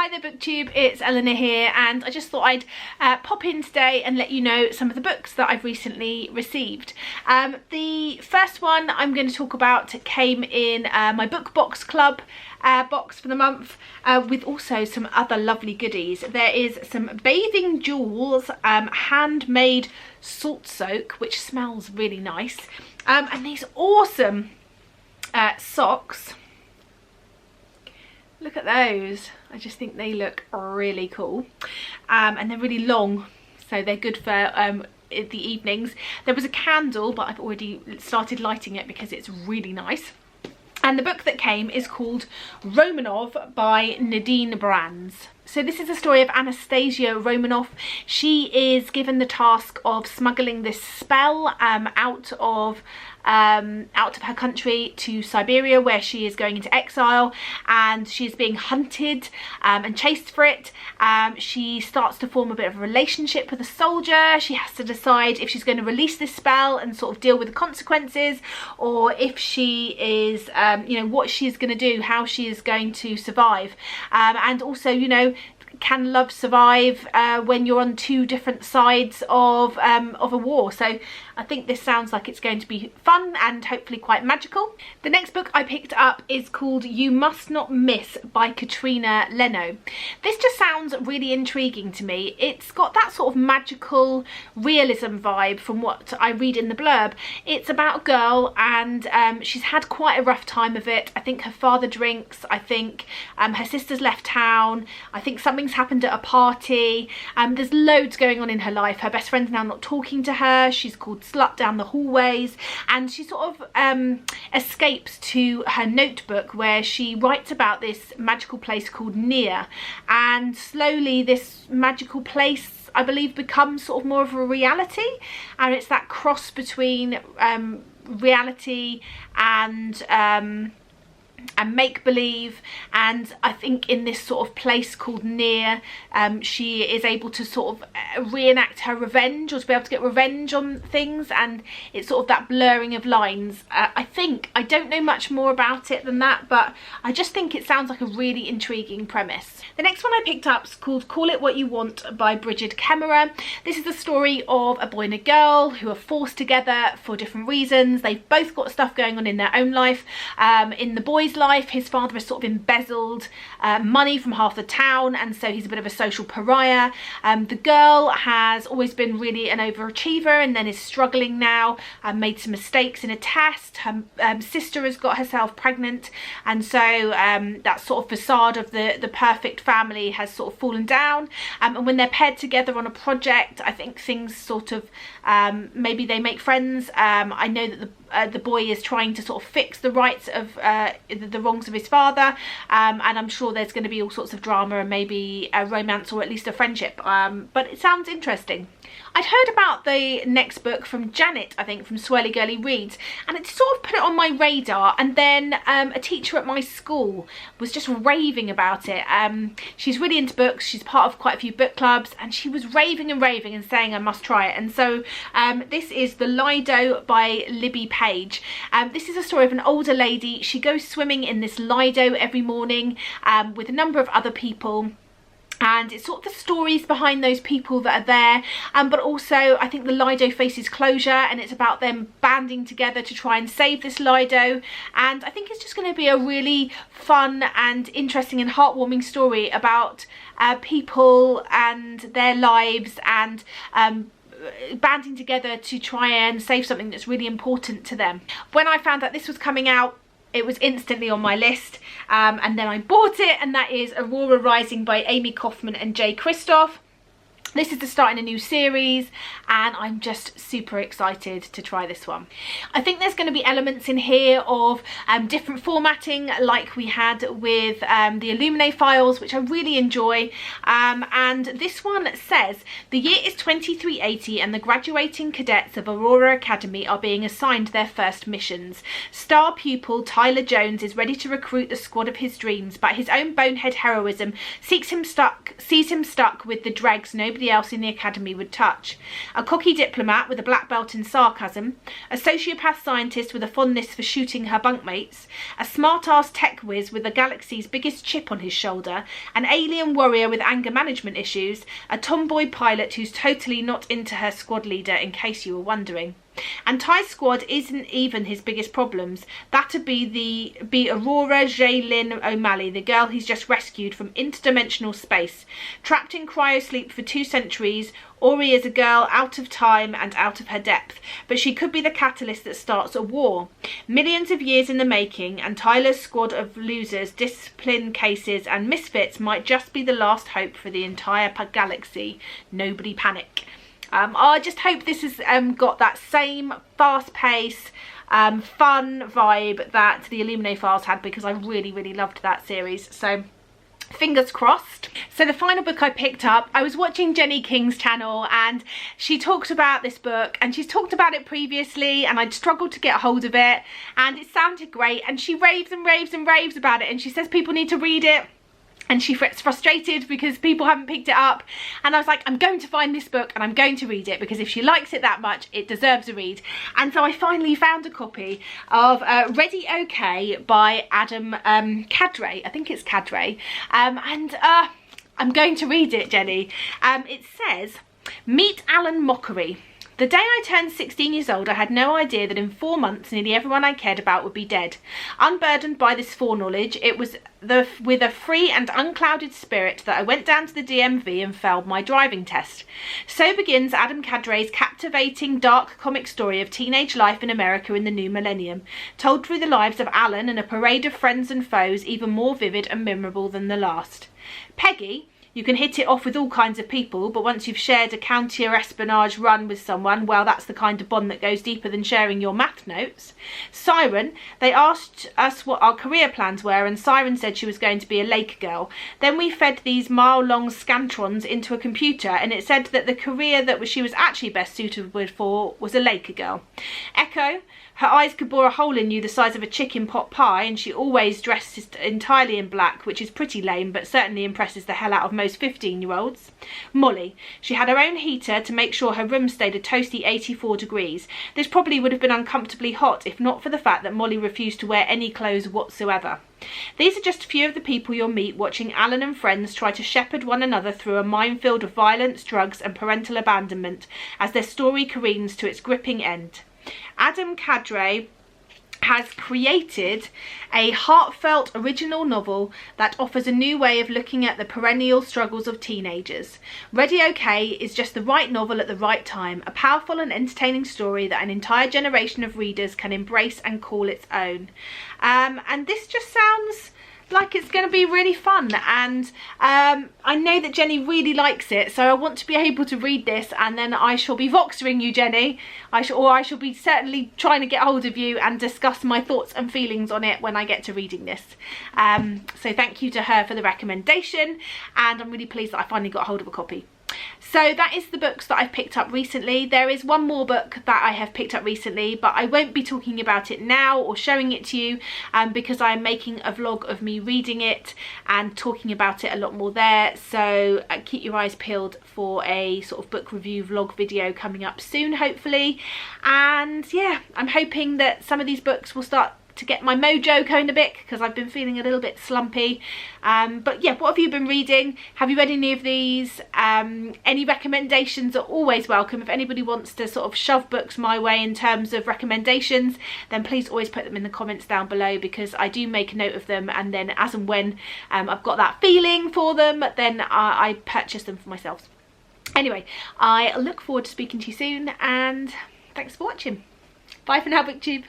Hi there BookTube, it's Eleanor here, and I just thought I'd pop in today and let you know some of the books that I've recently received. The first one I'm going to talk about came in my Book Box Club box for the month, with also some other lovely goodies. There is some Bathing Jewels handmade salt soak, which smells really nice, and these awesome socks. Look at those. I just think they look really cool, and they're really long, so they're good for the evenings. There was a candle, but I've already started lighting it because it's really nice. And the book that came is called Romanov by Nadine Brands. So this is the story of Anastasia Romanov. She is given the task of smuggling this spell out of her country to Siberia, where she is going into exile, and she is being hunted and chased for it. She starts to form a bit of a relationship with a soldier. She has to decide if she's going to release this spell and sort of deal with the consequences, or if she is, you know, what she is going to do, how she is going to survive, and also, you know, can love survive when you're on two different sides of a war. So I think this sounds like it's going to be fun and hopefully quite magical. The next book I picked up is called You Must Not Miss by Katrina Leno. This just sounds really intriguing to me. It's got that sort of magical realism vibe from what I read in the blurb. It's about a girl, and she's had quite a rough time of it. I think her father drinks, I think her sister's left town, I think something's happened at a party. There's loads going on in her life. Her best friend's now not talking to her. She's called slut down the hallways, and she sort of escapes to her notebook where she writes about this magical place called Nia, and slowly this magical place, I believe, becomes sort of more of a reality, and it's that cross between reality and make-believe. And I think in this sort of place called Nia, she is able to sort of reenact her revenge, or to be able to get revenge on things, and it's sort of that blurring of lines. I don't know much more about it than that, but I just think it sounds like a really intriguing premise. The next one I picked up is called Call It What You Want by Brigid Kemmerer. This is the story of a boy and a girl who are forced together for different reasons. They've both got stuff going on in their own life. In the boy's life, his father has sort of embezzled money from half the town, and so he's a bit of a social pariah. The girl has always been really an overachiever, and then is struggling now, made some mistakes in a test. Her sister has got herself pregnant, and so that sort of facade of the perfect family has sort of fallen down, and when they're paired together on a project, I think things sort of maybe they make friends. I know that the boy is trying to sort of fix the rights of the wrongs of his father, and I'm sure there's going to be all sorts of drama and maybe a romance, or at least a friendship, but it sounds interesting. I'd heard about the next book from Janet, I think, from Swirly Girly Reads, and it sort of put it on my radar, and then a teacher at my school was just raving about it. She's really into books, she's part of quite a few book clubs, and she was raving and raving and saying I must try it. And so this is The Lido by Libby Page. This is a story of an older lady. She goes swimming in this Lido every morning with a number of other people, and it's sort of the stories behind those people that are there, but also I think the Lido faces closure, and it's about them banding together to try and save this Lido. And I think it's just going to be a really fun and interesting and heartwarming story about people and their lives, and banding together to try and save something that's really important to them. When I found out this was coming out, it was instantly on my list, and then I bought it, and that is Aurora Rising by Amy Kaufman and Jay Kristoff. This is the start in a new series, and I'm just super excited to try this one. I think there's going to be elements in here of different formatting, like we had with the Illuminae files, which I really enjoy. And this one says, the year is 2380 and the graduating cadets of Aurora Academy are being assigned their first missions. Star pupil Tyler Jones is ready to recruit the squad of his dreams, but his own bonehead heroism sees him stuck with the dregs nobody nobody else in the academy would touch. A cocky diplomat with a black belt in sarcasm, a sociopath scientist with a fondness for shooting her bunkmates, a smart-ass tech whiz with the galaxy's biggest chip on his shoulder, an alien warrior with anger management issues, a tomboy pilot who's totally not into her squad leader, in case you were wondering. And Ty's squad isn't even his biggest problems. That'd be Aurora J. Lynn O'Malley, the girl he's just rescued from interdimensional space. Trapped in cryosleep for 2 centuries, Ori is a girl out of time and out of her depth, but she could be the catalyst that starts a war. Millions of years in the making, and Tyler's squad of losers, discipline cases and misfits might just be the last hope for the entire galaxy. Nobody panic. I just hope this has got that same fast-paced, fun vibe that the Illuminae Files had, because I really, really loved that series. So fingers crossed. So the final book I picked up, I was watching Jenny King's channel and she talked about this book, and she's talked about it previously and I'd struggled to get hold of it, and it sounded great, and she raves and raves and raves about it, and she says people need to read it. And she gets frustrated because people haven't picked it up. And I was like, I'm going to find this book and I'm going to read it, because if she likes it that much, it deserves a read. And so I finally found a copy of Ready OK by Adam Cadre. I think it's Cadre. I'm going to read it, Jenny. It says, meet Alan Mockery. The day I turned 16 years old, I had no idea that in 4 months nearly everyone I cared about would be dead. Unburdened by this foreknowledge, it was with a free and unclouded spirit that I went down to the DMV and failed my driving test. So begins Adam Cadre's captivating, dark comic story of teenage life in America in the new millennium, told through the lives of Alan and a parade of friends and foes even more vivid and memorable than the last. Peggy. You can hit it off with all kinds of people, but once you've shared a counter-espionage run with someone, well, that's the kind of bond that goes deeper than sharing your math notes. Siren, they asked us what our career plans were, and Siren said she was going to be a lake girl. Then we fed these mile-long scantrons into a computer, and it said that the career that she was actually best suited for was a Laker girl. Echo, her eyes could bore a hole in you the size of a chicken pot pie, and she always dressed entirely in black, which is pretty lame, but certainly impresses the hell out of most 15-year-olds. Molly, she had her own heater to make sure her room stayed a toasty 84 degrees. This probably would have been uncomfortably hot if not for the fact that Molly refused to wear any clothes whatsoever. These are just a few of the people you'll meet watching Alan and friends try to shepherd one another through a minefield of violence, drugs and parental abandonment as their story careens to its gripping end. Adam Cadre has created a heartfelt original novel that offers a new way of looking at the perennial struggles of teenagers. Ready OK is just the right novel at the right time, a powerful and entertaining story that an entire generation of readers can embrace and call its own. And this just sounds like it's going to be really fun, and I know that Jenny really likes it, so I want to be able to read this, and then I shall be voxering you, Jenny. I shall be certainly trying to get hold of you and discuss my thoughts and feelings on it when I get to reading this. So thank you to her for the recommendation, and I'm really pleased that I finally got hold of a copy. So that is the books that I've picked up recently. There is one more book that I have picked up recently, but I won't be talking about it now or showing it to you because I'm making a vlog of me reading it and talking about it a lot more there. So keep your eyes peeled for a sort of book review vlog video coming up soon, hopefully. And yeah, I'm hoping that some of these books will start to get my mojo going a bit, because I've been feeling a little bit slumpy. But yeah, what have you been reading? Have you read any of these? Any recommendations are always welcome. If anybody wants to sort of shove books my way in terms of recommendations, then please always put them in the comments down below, because I do make a note of them, and then as and when I've got that feeling for them, then I purchase them for myself. Anyway, I look forward to speaking to you soon, and thanks for watching. Bye for now, BookTube.